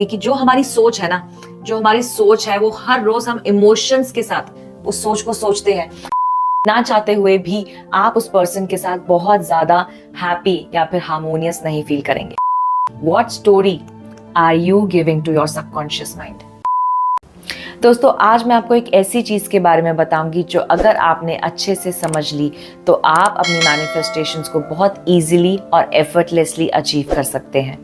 कि जो हमारी सोच है ना, जो हमारी सोच है वो हर रोज हम इमोशंस के साथ उस सोच को सोचते हैं। ना चाहते हुए भी आप उस पर्सन के साथ बहुत ज्यादा हैप्पी या फिर हार्मोनियस नहीं फील करेंगे। What story are you giving to your subconscious mind? दोस्तों, आज मैं आपको एक ऐसी चीज के बारे में बताऊंगी जो अगर आपने अच्छे से समझ ली तो आप अपनी मैनिफेस्टेशंस को बहुत इजीली और एफर्टलेसली अचीव कर सकते हैं।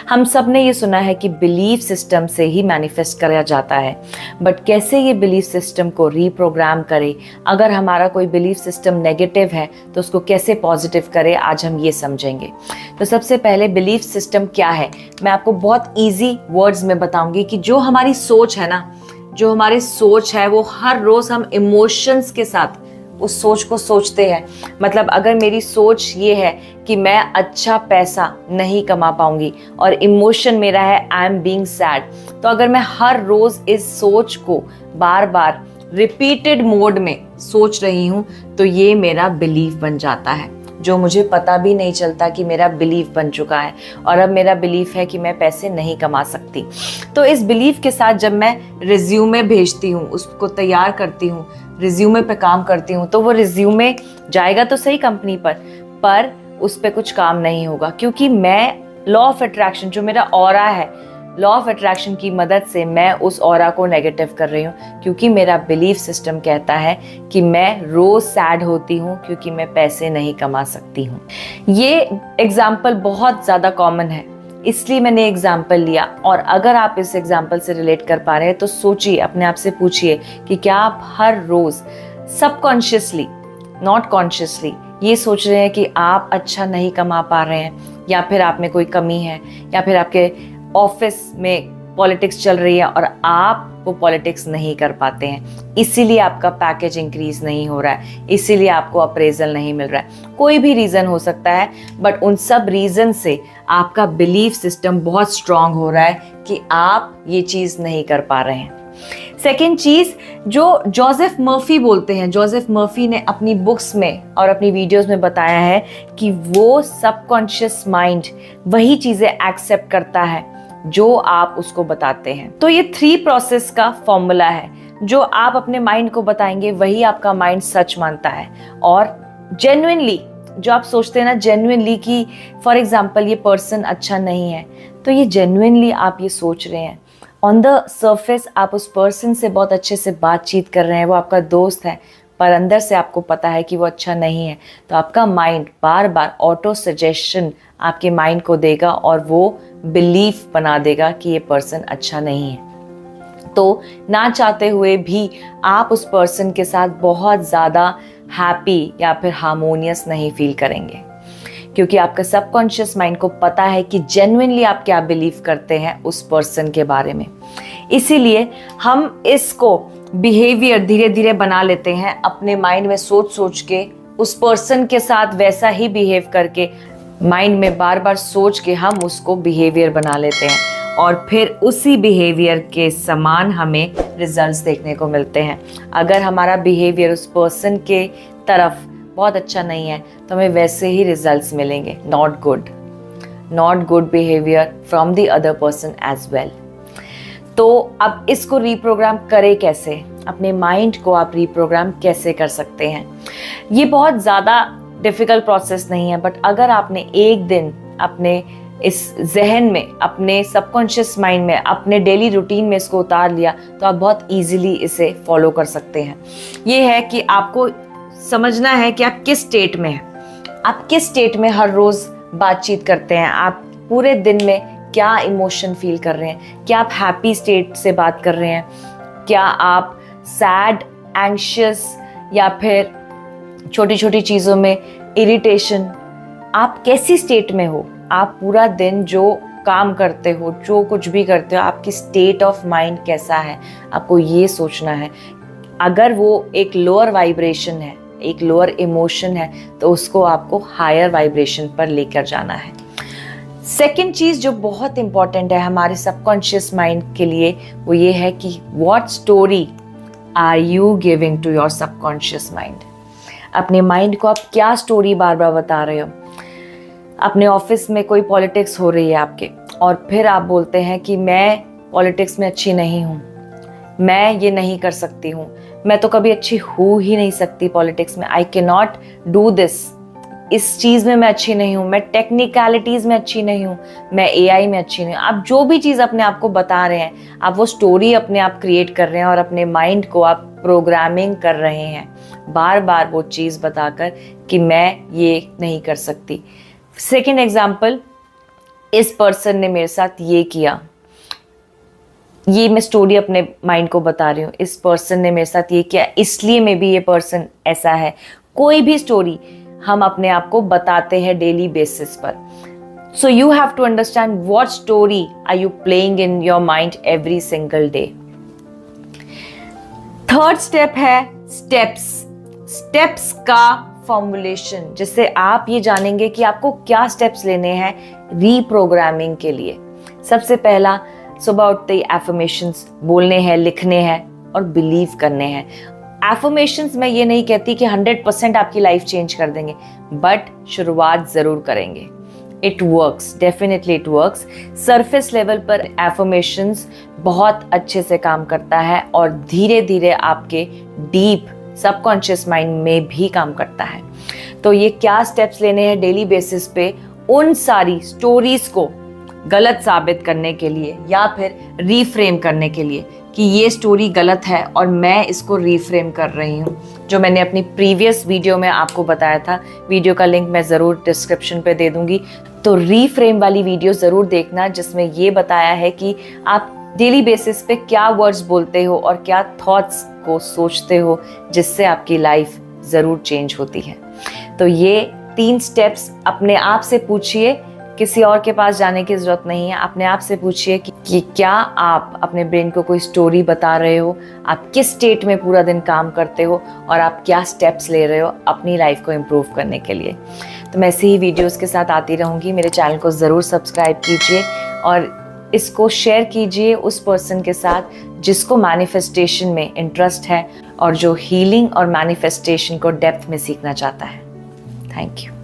हम सब ने ये सुना है कि बिलीफ सिस्टम से ही मैनिफेस्ट किया जाता है, बट कैसे ये बिलीफ सिस्टम को रीप्रोग्राम करें? अगर हमारा कोई बिलीफ सिस्टम नेगेटिव है तो उसको कैसे पॉजिटिव करें, आज हम ये समझेंगे। तो सबसे पहले बिलीफ सिस्टम क्या है, मैं आपको बहुत ईजी वर्ड्स में बताऊंगी कि जो हमारी सोच है ना, जो हमारी सोच है वो हर रोज हम इमोशंस के साथ उस सोच को सोचते हैं। मतलब अगर मेरी सोच ये है कि मैं अच्छा पैसा नहीं कमा पाऊंगी और इमोशन मेरा है आई एम बीइंग सैड, तो अगर मैं हर रोज इस सोच को बार बार रिपीटेड मोड में सोच रही हूँ तो ये मेरा बिलीफ बन जाता है, जो मुझे पता भी नहीं चलता कि मेरा बिलीफ बन चुका है। और अब मेरा बिलीफ है कि मैं पैसे नहीं कमा सकती। तो इस बिलीफ के साथ जब मैं रिज्यूमे भेजती हूँ, उसको तैयार करती हूँ, रिज्यूमे पे काम करती हूँ, तो वो रिज्यूमे जाएगा तो सही कंपनी पर उस पर कुछ काम नहीं होगा, क्योंकि मैं लॉ ऑफ अट्रैक्शन, जो मेरा ऑरा है, लॉ ऑफ अट्रैक्शन की मदद से मैं उस ऑरा को नेगेटिव कर रही हूँ, क्योंकि मेरा बिलीफ सिस्टम कहता है कि मैं रोज सैड होती हूँ क्योंकि मैं पैसे नहीं कमा सकती हूँ। ये एग्जाम्पल बहुत ज़्यादा कॉमन है, इसलिए मैंने एग्जाम्पल लिया। और अगर आप इस एग्जाम्पल से रिलेट कर पा रहे हैं तो सोचिए, अपने आप से पूछिए कि क्या आप हर रोज सबकॉन्शियसली, नॉट कॉन्शियसली, ये सोच रहे हैं कि आप अच्छा नहीं कमा पा रहे हैं, या फिर आप में कोई कमी है, या फिर आपके ऑफिस में पॉलिटिक्स चल रही है और आप वो पॉलिटिक्स नहीं कर पाते हैं, इसीलिए आपका पैकेज इंक्रीज नहीं हो रहा है, इसीलिए आपको अप्रेजल नहीं मिल रहा है। कोई भी रीजन हो सकता है, बट उन सब रीजन से आपका बिलीफ सिस्टम बहुत स्ट्रांग हो रहा है कि आप ये चीज नहीं कर पा रहे हैं। सेकेंड चीज जो जोसेफ मर्फी बोलते हैं, जोसेफ मर्फी ने अपनी बुक्स में और अपनी वीडियोस में बताया है कि वो सबकॉन्शियस माइंड वही चीजें एक्सेप्ट करता है जो आप उसको बताते हैं। तो ये 3 प्रोसेस का फॉर्मूला है, जो आप अपने माइंड को बताएंगे वही आपका माइंड सच मानता है। और जेन्युइनली जो आप सोचते हैं ना, जेन्युइनली कि फॉर एग्जाम्पल ये पर्सन अच्छा नहीं है, तो ये जेन्युइनली आप ये सोच रहे हैं। ऑन द सरफेस आप उस पर्सन से बहुत अच्छे से बातचीत कर रहे हैं, वो आपका दोस्त है, पर अंदर से आपको पता है कि वो अच्छा नहीं है, तो आपका माइंड बार बार ऑटो सजेशन आपके माइंड को देगा और वो बिलीफ बना देगा कि ये पर्सन अच्छा नहीं है। तो ना चाहते हुए भी आप उस पर्सन के साथ बहुत ज़्यादा हैप्पी या फिर हार्मोनियस नहीं फील करेंगे, क्योंकि आपका सबकॉन्शियस माइंड को पता है कि जेन्युइनली आप क्या बिलीव करते हैं उस पर्सन के बारे में। इसीलिए हम इसको बिहेवियर धीरे धीरे बना लेते हैं, अपने माइंड में सोच सोच के उस पर्सन के साथ वैसा ही बिहेव करके, माइंड में बार बार सोच के हम उसको बिहेवियर बना लेते हैं और फिर उसी बिहेवियर के समान हमें रिजल्ट्स देखने को मिलते हैं। अगर हमारा बिहेवियर उस पर्सन के तरफ बहुत अच्छा नहीं है तो हमें वैसे ही रिजल्ट्स मिलेंगे, not good behaviour from the other person as well. तो अब इसको रीप्रोग्राम करें कैसे, अपने माइंड को आप रीप्रोग्राम कैसे कर सकते हैं? ये बहुत ज़्यादा डिफिकल्ट प्रोसेस नहीं है, बट अगर आपने एक दिन अपने इस जहन में, अपने सबकॉन्शियस माइंड में, अपने डेली रूटीन में इसको उतार लिया तो आप बहुत इजीली इसे फॉलो कर सकते हैं। ये है कि आपको समझना है कि आप किस स्टेट में हैं, आप किस स्टेट में हर रोज बातचीत करते हैं, आप पूरे दिन में क्या इमोशन फील कर रहे हैं, क्या आप हैप्पी स्टेट से बात कर रहे हैं, क्या आप सैड, एंग्शियस, या फिर छोटी छोटी चीज़ों में इरिटेशन, आप कैसी स्टेट में हो, आप पूरा दिन जो काम करते हो, जो कुछ भी करते हो, आपकी स्टेट ऑफ माइंड कैसा है, आपको ये सोचना है। अगर वो एक लोअर वाइब्रेशन है, एक लोअर इमोशन है, तो उसको आपको हायर वाइब्रेशन पर लेकर जाना है। सेकेंड चीज जो बहुत इंपॉर्टेंट है हमारे सबकॉन्शियस माइंड के लिए, वो ये है कि what story are you giving to your subconscious mind? अपने माइंड को आप क्या स्टोरी बार बार बता रहे हो? अपने ऑफिस में कोई पॉलिटिक्स हो रही है आपके, और फिर आप बोलते हैं कि मैं पॉलिटिक्स में अच्छी नहीं हूँ, मैं ये नहीं कर सकती हूँ, मैं तो कभी अच्छी हो ही नहीं सकती पॉलिटिक्स में, I can not do this, इस चीज में मैं अच्छी नहीं हूँ, मैं टेक्निकलिटीज में अच्छी नहीं हूँ, मैं एआई में अच्छी नहीं हूँ। आप जो भी चीज अपने आप को बता रहे हैं, आप वो स्टोरी अपने आप क्रिएट कर रहे हैं और अपने माइंड को आप प्रोग्रामिंग कर रहे हैं बार बार वो चीज बताकर कि मैं ये नहीं कर सकती। सेकेंड एग्जाम्पल, इस पर्सन ने मेरे साथ ये किया, ये मैं स्टोरी अपने माइंड को बता रही हूँ, इस पर्सन ने मेरे साथ ये किया इसलिए मे बी ये पर्सन ऐसा है। कोई भी स्टोरी हम अपने आप को बताते हैं डेली बेसिस पर। So you have to understand what story are you playing in your mind every single day. Third step है स्टेप्स का फॉर्मुलेशन, जिससे आप ये जानेंगे कि आपको क्या स्टेप्स लेने हैं रीप्रोग्रामिंग के लिए। सबसे पहला, सुबह उठते ही एफर्मेशंस बोलने हैं, लिखने हैं और बिलीव करने हैं। एफर्मेशंस मैं ये नहीं कहती कि 100% आपकी लाइफ चेंज कर देंगे, बट शुरुआत जरूर करेंगे। It works, definitely it works. Surface level पर एफर्मेशंस बहुत अच्छे से काम करता है और धीरे धीरे आपके डीप सबकॉन्शियस माइंड में भी काम करता है। तो ये क्या स्टेप्स लेने हैं डेली बेसिस पे, उन सारी स्टोरीज को गलत साबित करने के लिए या फिर रीफ्रेम करने के लिए कि ये स्टोरी गलत है और मैं इसको रीफ्रेम कर रही हूँ, जो मैंने अपनी प्रीवियस वीडियो में आपको बताया था। वीडियो का लिंक मैं ज़रूर डिस्क्रिप्शन पे दे दूंगी, तो रीफ्रेम वाली वीडियो ज़रूर देखना, जिसमें ये बताया है कि आप डेली बेसिस पे क्या वर्ड्स बोलते हो और क्या थॉट्स को सोचते हो, जिससे आपकी लाइफ ज़रूर चेंज होती है। तो ये 3 स्टेप्स अपने आप से पूछिए, किसी और के पास जाने की जरूरत नहीं है। अपने आप से पूछिए कि क्या आप अपने ब्रेन को कोई स्टोरी बता रहे हो, आप किस स्टेट में पूरा दिन काम करते हो और आप क्या स्टेप्स ले रहे हो अपनी लाइफ को इम्प्रूव करने के लिए। तो मैं ऐसे ही वीडियोस के साथ आती रहूँगी। मेरे चैनल को ज़रूर सब्सक्राइब कीजिए और इसको शेयर कीजिए उस पर्सन के साथ जिसको मैनिफेस्टेशन में इंटरेस्ट है और जो हीलिंग और मैनिफेस्टेशन को डेप्थ में सीखना चाहता है। Thank you.